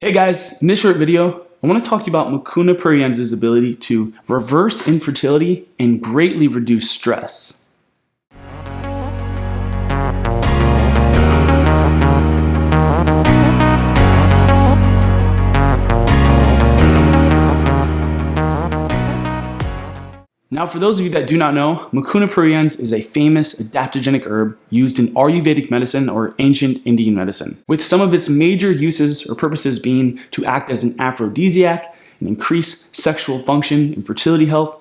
Hey guys, in this short video, I want to talk to you about Mucuna Pruriens' ability to reverse infertility and greatly reduce stress. Now, for those of you that do not know, Mucuna Pruriens is a famous adaptogenic herb used in Ayurvedic medicine or ancient Indian medicine, with some of its major uses or purposes being to act as an aphrodisiac and increase sexual function and fertility health,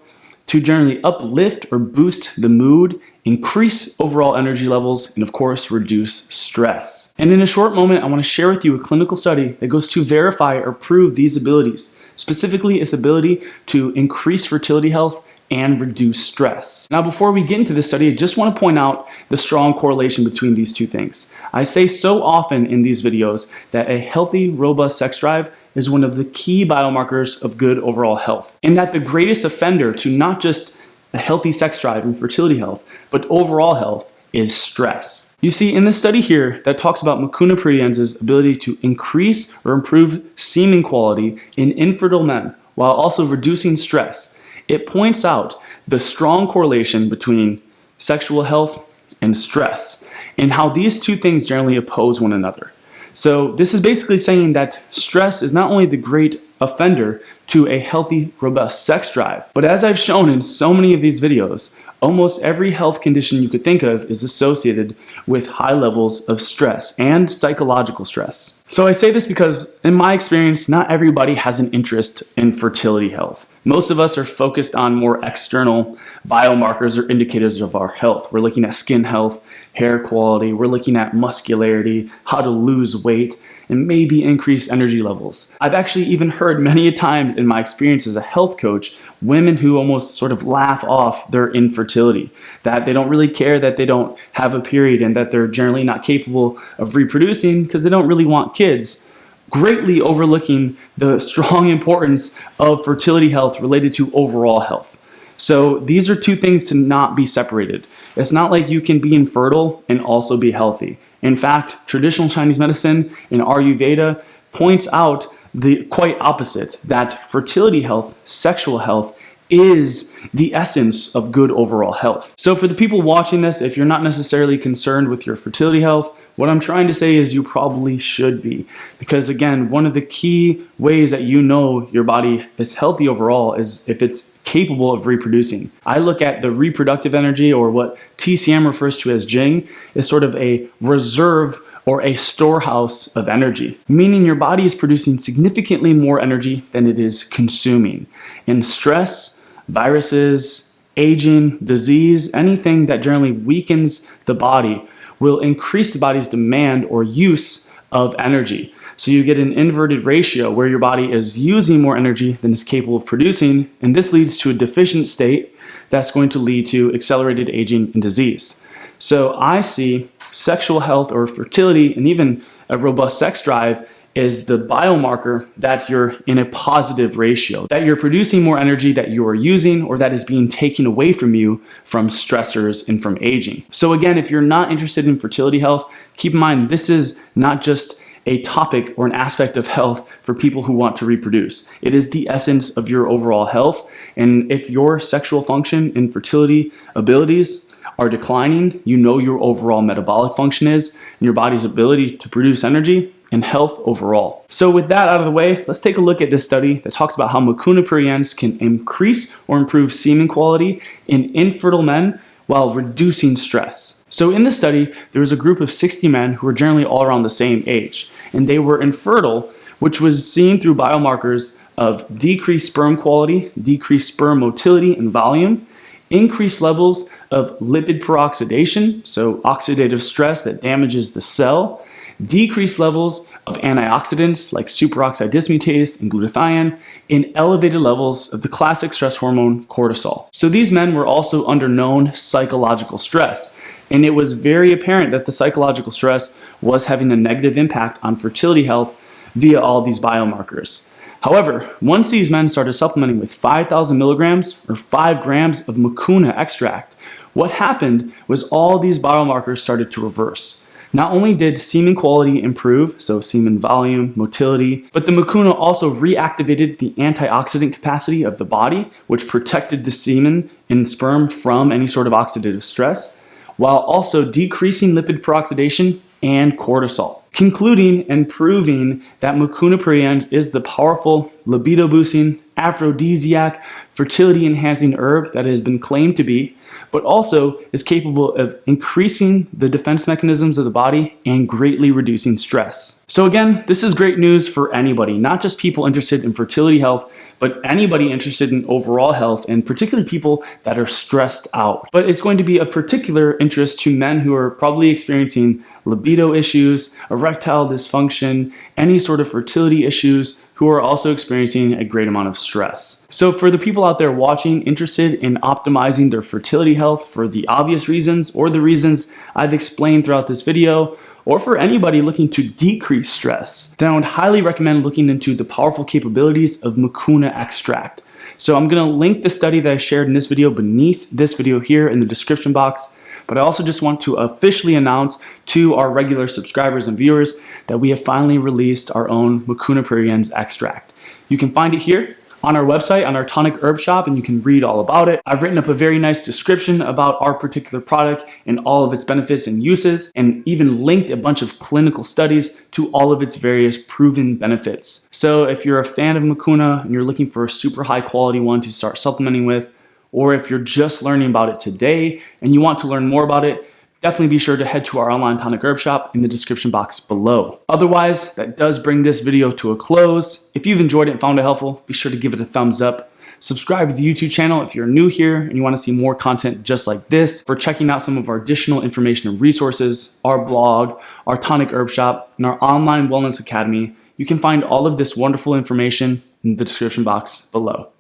to generally uplift or boost the mood, increase overall energy levels, and of course, reduce stress. And in a short moment, I want to share with you a clinical study that goes to verify or prove these abilities, specifically its ability to increase fertility health and reduce stress. Now, before we get into this study, I just want to point out the strong correlation between these two things. I say so often in these videos that a healthy, robust sex drive is one of the key biomarkers of good overall health, and that the greatest offender to not just a healthy sex drive and fertility health, but overall health is stress. You see, in this study here that talks about Mucuna Pruriens' ability to increase or improve semen quality in infertile men while also reducing stress, it points out the strong correlation between sexual health and stress and how these two things generally oppose one another. So this is basically saying that stress is not only the great offender to a healthy, robust sex drive, but as I've shown in so many of these videos, almost every health condition you could think of is associated with high levels of stress and psychological stress. So I say this because, in my experience, not everybody has an interest in fertility health. Most of us are focused on more external biomarkers or indicators of our health. We're looking at skin health, hair quality, we're looking at muscularity, how to lose weight, and maybe increase energy levels. I've actually even heard many times in my experience as a health coach, women who almost sort of laugh off their infertility, that they don't really care that they don't have a period and that they're generally not capable of reproducing because they don't really want kids, greatly overlooking the strong importance of fertility health related to overall health. So these are two things to not be separated. It's not like you can be infertile and also be healthy. In fact, traditional Chinese medicine and Ayurveda points out the quite opposite, that fertility health, sexual health, is the essence of good overall health. So for the people watching this, if you're not necessarily concerned with your fertility health, what I'm trying to say is you probably should be. Because again, one of the key ways that you know your body is healthy overall is if it's capable of reproducing. I look at the reproductive energy, or what TCM refers to as Jing, as sort of a reserve or a storehouse of energy, meaning your body is producing significantly more energy than it is consuming. And stress, viruses, aging, disease, anything that generally weakens the body will increase the body's demand or use of energy. So you get an inverted ratio where your body is using more energy than it's capable of producing, and this leads to a deficient state that's going to lead to accelerated aging and disease. So I see sexual health or fertility and even a robust sex drive is the biomarker that you're in a positive ratio, that you're producing more energy that you are using or that is being taken away from you from stressors and from aging. So again, if you're not interested in fertility health, keep in mind this is not just a topic or an aspect of health for people who want to reproduce. It is the essence of your overall health. And if your sexual function and fertility abilities are declining, you know your overall metabolic function is, and your body's ability to produce energy and health overall. So with that out of the way, let's take a look at this study that talks about how Mucuna Pruriens can increase or improve semen quality in infertile men while reducing stress. So in this study, there was a group of 60 men who were generally all around the same age, and they were infertile, which was seen through biomarkers of decreased sperm quality, decreased sperm motility and volume, increased levels of lipid peroxidation, so oxidative stress that damages the cell, decreased levels of antioxidants like superoxide dismutase and glutathione, and elevated levels of the classic stress hormone cortisol. So these men were also under known psychological stress, and it was very apparent that the psychological stress was having a negative impact on fertility health via all these biomarkers. However, once these men started supplementing with 5,000 milligrams or 5 grams of Mucuna extract, what happened was all these biomarkers started to reverse. Not only did semen quality improve, so semen volume, motility, but the mucuna also reactivated the antioxidant capacity of the body, which protected the semen and sperm from any sort of oxidative stress, while also decreasing lipid peroxidation and cortisol, concluding and proving that Mucuna pruriens is the powerful libido-boosting, aphrodisiac, fertility-enhancing herb that it has been claimed to be, but also is capable of increasing the defense mechanisms of the body and greatly reducing stress. So again, this is great news for anybody, not just people interested in fertility health, but anybody interested in overall health, and particularly people that are stressed out. But it's going to be of particular interest to men who are probably experiencing libido issues, erectile dysfunction, any sort of fertility issues, who are also experiencing a great amount of stress. So for the people out there watching interested in optimizing their fertility health for the obvious reasons or the reasons I've explained throughout this video, or for anybody looking to decrease stress, then I would highly recommend looking into the powerful capabilities of Mucuna extract. So I'm gonna link the study that I shared in this video beneath this video here in the description box. But I also just want to officially announce to our regular subscribers and viewers that we have finally released our own Mucuna pruriens extract. You can find it here on our website, on our tonic herb shop, and you can read all about it. I've written up a very nice description about our particular product and all of its benefits and uses, and even linked a bunch of clinical studies to all of its various proven benefits. So if you're a fan of Mucuna and you're looking for a super high quality one to start supplementing with, or if you're just learning about it today and you want to learn more about it, definitely be sure to head to our online tonic herb shop in the description box below. Otherwise, that does bring this video to a close. If you've enjoyed it and found it helpful, be sure to give it a thumbs up. Subscribe to the YouTube channel if you're new here and you want to see more content just like this. For checking out some of our additional information and resources, our blog, our tonic herb shop, and our online wellness academy, you can find all of this wonderful information in the description box below.